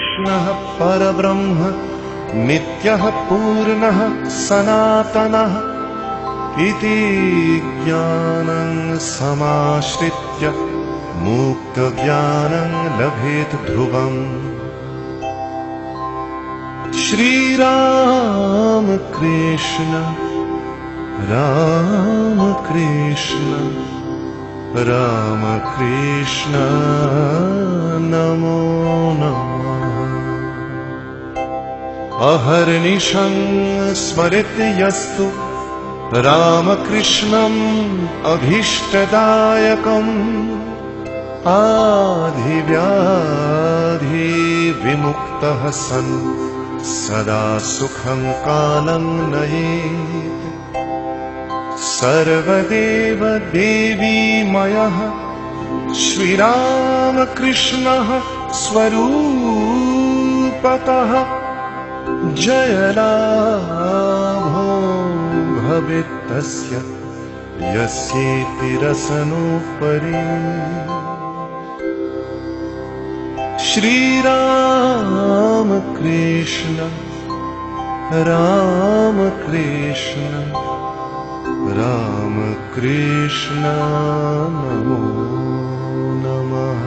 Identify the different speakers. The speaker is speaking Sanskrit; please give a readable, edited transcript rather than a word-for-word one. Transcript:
Speaker 1: कृष्णः परब्रह्म नित्यः पूर्णः सनातनः इति ज्ञानं समाश्रित्य मुक्तज्ञानं लभेत ध्रुवम्। श्रीराम कृष्ण राम कृष्ण राम कृष्ण नमो नमः। अहर्निशं स्मरति यस्तु रामकृष्णम् अभीष्टदायकम् आधिव्याधि विमुक्तः सन् सदा सुखं कालं नयेत्। सर्वदेव देवीमयः श्रीरामकृष्णः स्वरूपतः जयलाभो भवेत् तस्य यस्येति रसनोपरि। श्रीराम कृष्ण राम कृष्ण राम कृष्ण नमो नमः।